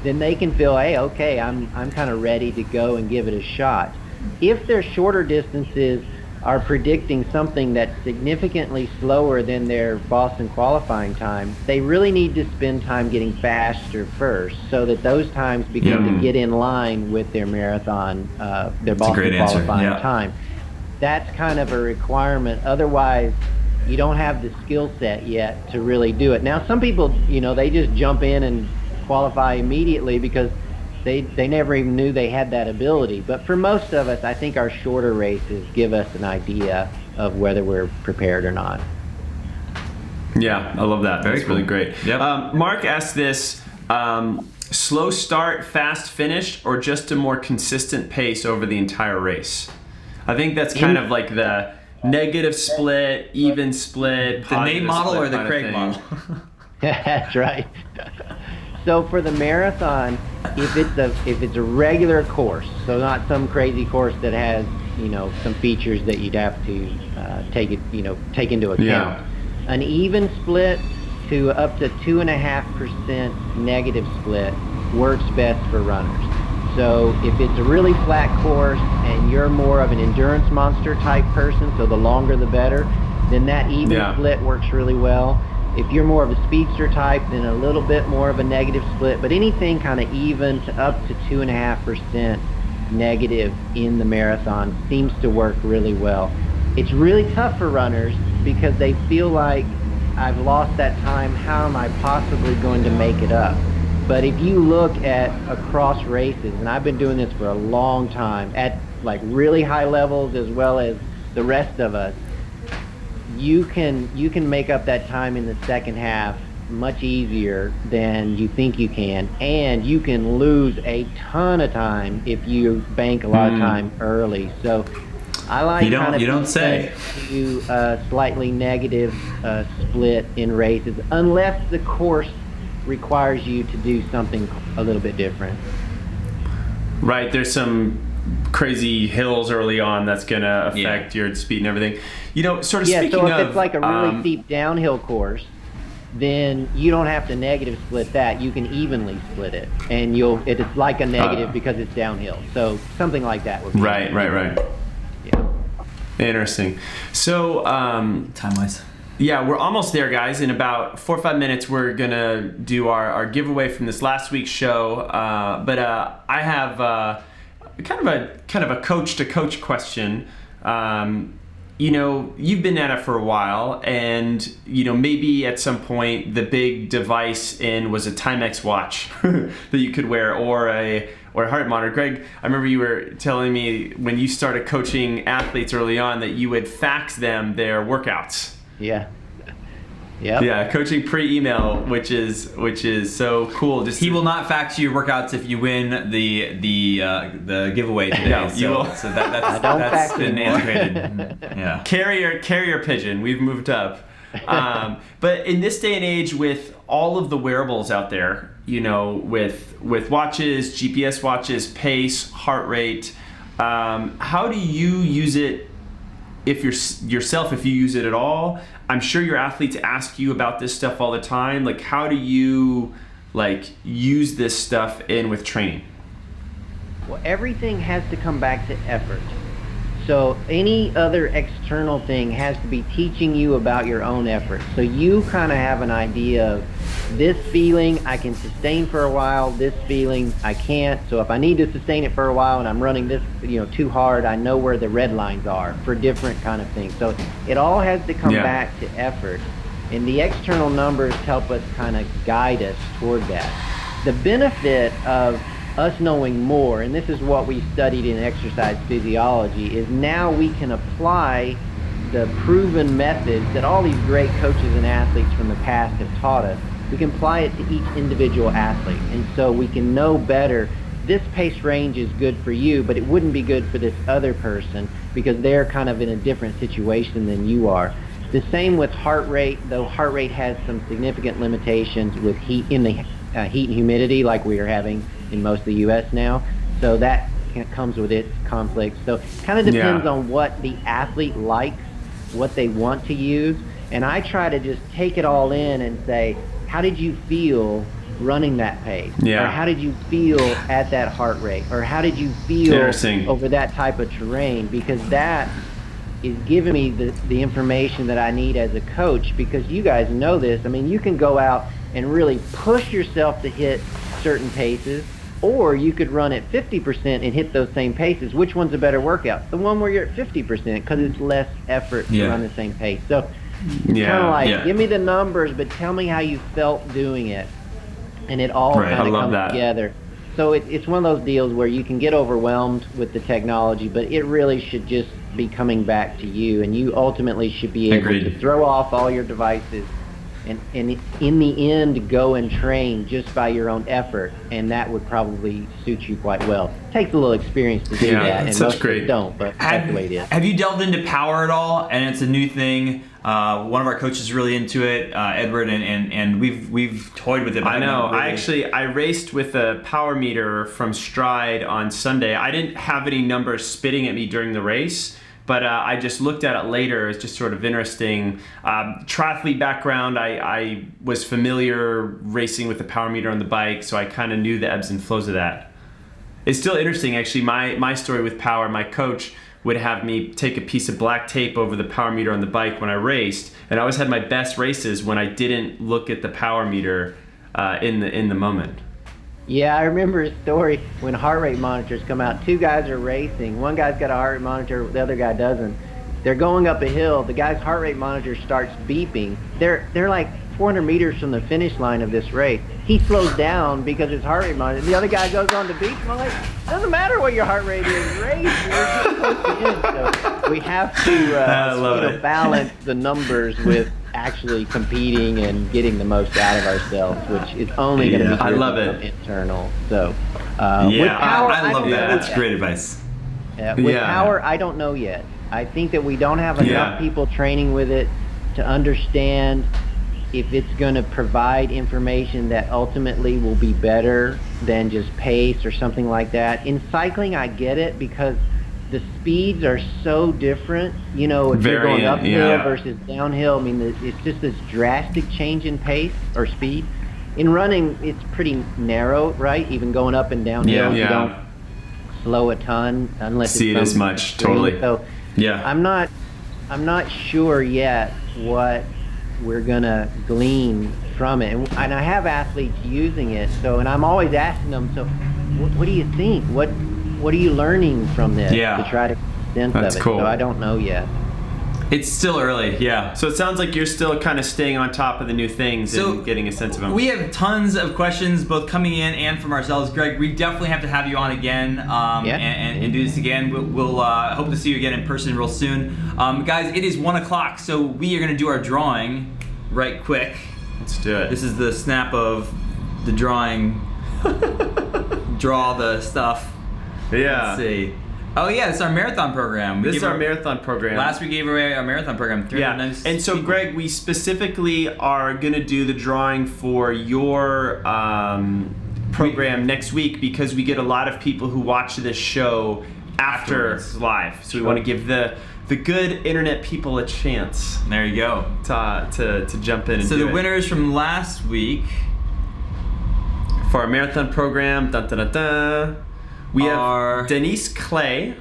then they can feel, hey, okay, I'm kind of ready to go and give it a shot. If their shorter distances are predicting something that's significantly slower than their Boston qualifying time, they really need to spend time getting faster first, so that those times begin to get in line with their marathon, their Boston qualifying time. That's kind of a requirement. Otherwise, you don't have the skill set yet to really do it. Now, some people, they just jump in and qualify immediately because They never even knew they had that ability. But for most of us, I think our shorter races give us an idea of whether we're prepared or not. Yeah, I love that. Very That's cool. really great. Yep. Mark asked this, slow start, fast finish, or just a more consistent pace over the entire race? I think that's kind of like the negative split, even split, The Nate model or the kind of Craig thing. model? That's right. So for the marathon, if it's a regular course, so not some crazy course that has some features that you'd have to take into account. Yeah. An even split to up to 2.5% negative split works best for runners. So if it's a really flat course and you're more of an endurance monster type person, so the longer the better, then that even split works really well. If you're more of a speedster type, then a little bit more of a negative split, but anything kind of even to up to 2.5% negative in the marathon seems to work really well. It's really tough for runners because they feel like, I've lost that time, how am I possibly going to make it up? But if you look at across races, and I've been doing this for a long time, at like really high levels as well as the rest of us, you can make up that time in the second half much easier than you think you can, and you can lose a ton of time if you bank a lot of time early. So I like you don't say. To slightly negative split in races, unless the course requires you to do something a little bit different. Right, there's some crazy hills early on that's going to affect your speed and everything. Sort of speaking so if of... it's like a really steep downhill course, then you don't have to negative split that. You can evenly split it, and it's like a negative because it's downhill. So something like that would be Right. Yeah. Interesting. So... Time-wise. Yeah, we're almost there, guys. In about 4 or 5 minutes, we're gonna do our giveaway from this last week's show. But I have kind of a coach to coach question. You've been at it for a while, and maybe at some point the big device was a Timex watch that you could wear, or a heart monitor. Greg, I remember you were telling me when you started coaching athletes early on that you would fax them their workouts. Yeah. Yep. Yeah, coaching pre-email, which is so cool. He will not fax you your workouts if you win the giveaway today. No, you will. So that's been integrated. Yeah. Carrier pigeon. We've moved up. But in this day and age, with all of the wearables out there, with watches, GPS watches, pace, heart rate, how do you use it? If you use it at all? I'm sure your athletes ask you about this stuff all the time. Like, how do you use this stuff in with training? Well, everything has to come back to effort. So any other external thing has to be teaching you about your own effort. So you kind of have an idea of this feeling I can sustain for a while, this feeling I can't. So if I need to sustain it for a while and I'm running this too hard, I know where the red lines are for different kind of things. So it all has to come back to effort. And the external numbers help us kind of guide us toward that. The benefit of us knowing more, and this is what we studied in exercise physiology, is now we can apply the proven methods that all these great coaches and athletes from the past have taught us. We can apply it to each individual athlete, and so we can know better, this pace range is good for you, but it wouldn't be good for this other person because they're kind of in a different situation than you are. The same with heart rate, though heart rate has some significant limitations with heat in the heat and humidity like we are having in most of the U.S. now. So that comes with its conflicts. So it kind of depends on what the athlete likes, what they want to use. And I try to just take it all in and say, how did you feel running that pace? Yeah. Or how did you feel at that heart rate? Or how did you feel over that type of terrain? Because that is giving me the information that I need as a coach, because you guys know this. I mean, you can go out and really push yourself to hit certain paces, or you could run at 50% and hit those same paces. Which one's a better workout? The one where you're at 50% because it's less effort to run the same pace. So it's kind of like, give me the numbers, but tell me how you felt doing it. And it all kind of comes together. So it's one of those deals where you can get overwhelmed with the technology, but it really should just be coming back to you, and you ultimately should be able to throw off all your devices and in the end go and train just by your own effort, and that would probably suit you quite well. It takes a little experience to do that, and most people don't, but that's the way it is. Have you delved into power at all? And it's a new thing. One of our coaches is really into it, Edward, and we've toyed with it. I know. I raced with a power meter from Stride on Sunday. I didn't have any numbers spitting at me during the race, but I just looked at it later. It's just sort of interesting. Triathlete background, I was familiar racing with the power meter on the bike, so I kind of knew the ebbs and flows of that. It's still interesting, actually. My story with power, my coach would have me take a piece of black tape over the power meter on the bike when I raced, and I always had my best races when I didn't look at the power meter in the moment. Yeah, I remember a story when heart rate monitors come out. Two guys are racing. One guy's got a heart rate monitor, the other guy doesn't. They're going up a hill. The guy's heart rate monitor starts beeping. They're like 400 meters from the finish line of this race. He slows down because his heart rate monitor. The other guy goes on to beep. I'm like, doesn't matter what your heart rate is. Race, you're just supposed to win. So we have to balance the numbers with actually competing and getting the most out of ourselves, which is only going to be internal. So with power, I love that. That's great advice. With power, I don't know yet. I think that we don't have enough people training with it to understand if it's going to provide information that ultimately will be better than just pace or something like that. In cycling, I get it because the speeds are so different. You know, if you're going uphill versus downhill, I mean, it's just this drastic change in pace or speed. In running, it's pretty narrow, right? Even going up and downhill, you don't slow a ton unless see it as much. Extreme. Totally. So I'm not sure yet what we're gonna glean from it, and I have athletes using it. So, and I'm always asking them, so what do you think? What are you learning from this to try to make sense of it? Cool. So I don't know yet. It's still early, So it sounds like you're still kind of staying on top of the new things and getting a sense of them. We have tons of questions, both coming in and from ourselves. Greg, we definitely have to have you on again and do this again. We'll hope to see you again in person real soon. Guys, it is 1 o'clock, so we are going to do our drawing right quick. Let's do it. This is the snap of the drawing. Draw the stuff. Yeah. Let's see. Oh yeah, it's our marathon program. This is our marathon program. Last we gave away our marathon program. And so Greg, we specifically are going to do the drawing for your program next week because we get a lot of people who watch this show after live. So we want to give the good internet people a chance. There you go. To jump in and do it. So the winners from last week for our marathon program, we have Denise Clay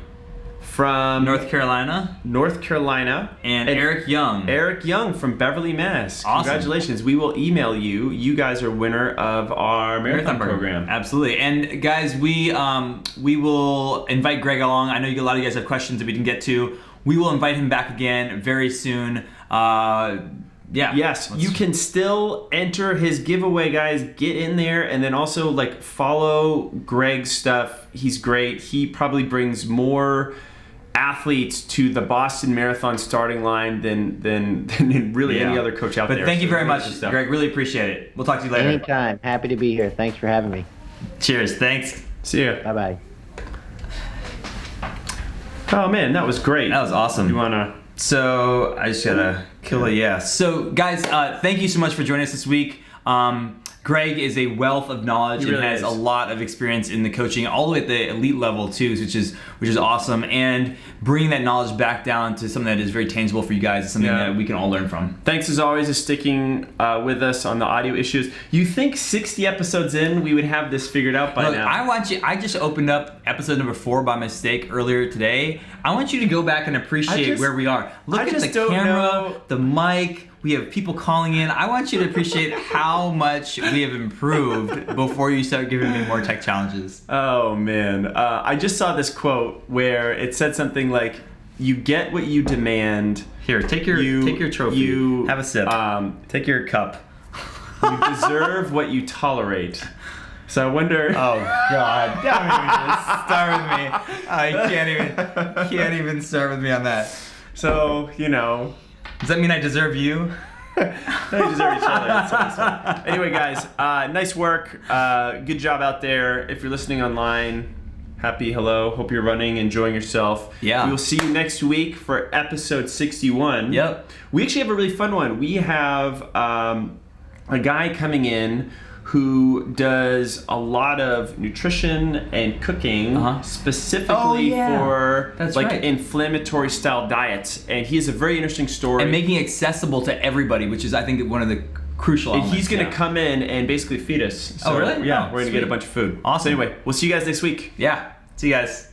from North Carolina, and Eric Young. Eric Young from Beverly, Mass. Awesome. Congratulations. We will email you. You guys are winner of our marathon program. Absolutely. And guys, we will invite Greg along. I know a lot of you guys have questions that we didn't get to. We will invite him back again very soon. Yes, you can still enter his giveaway, guys. Get in there and then also follow Greg's stuff. He's great. He probably brings more athletes to the Boston Marathon starting line than really any other coach out there. But thank you very much, Greg. Really appreciate it. We'll talk to you later. Anytime. Happy to be here. Thanks for having me. Cheers. Thanks. See ya. Bye-bye. Oh man, that was great. That was awesome. You wanna? So I just gotta kill it. So guys, thank you so much for joining us this week. Greg is a wealth of knowledge and has a lot of experience in the coaching, all the way at the elite level too, which is awesome. And bringing that knowledge back down to something that is very tangible for you guys is something that we can all learn from. Thanks as always for sticking with us on the audio issues. You think 60 episodes in we would have this figured out by now? I just opened up episode number 4 by mistake earlier today. I want you to go back and appreciate where we are. Look at the camera, the mic. We have people calling in. I want you to appreciate how much we have improved before you start giving me more tech challenges. Oh, man. I just saw this quote where it said something like, you get what you demand. Here, take your trophy. Have a sip. Take your cup. You deserve what you tolerate. So I wonder. Oh God! Don't even start with me. I can't even start with me on that. So Does that mean I deserve you? They deserve each other. That's always fun. Anyway, guys, nice work. Good job out there. If you're listening online, happy hello. Hope you're running, enjoying yourself. Yeah. We will see you next week for episode 61. Yep. We actually have a really fun one. We have a guy coming in who does a lot of nutrition and cooking specifically for That's like right. inflammatory style diets, and he has a very interesting story And making it accessible to everybody, which is I think one of the crucial and elements. he's going to come in and basically feed us. So, really? Yeah, Oh, we're going to sweet. get a bunch of food. Awesome. So anyway, we'll see you guys next week. Yeah. See you guys.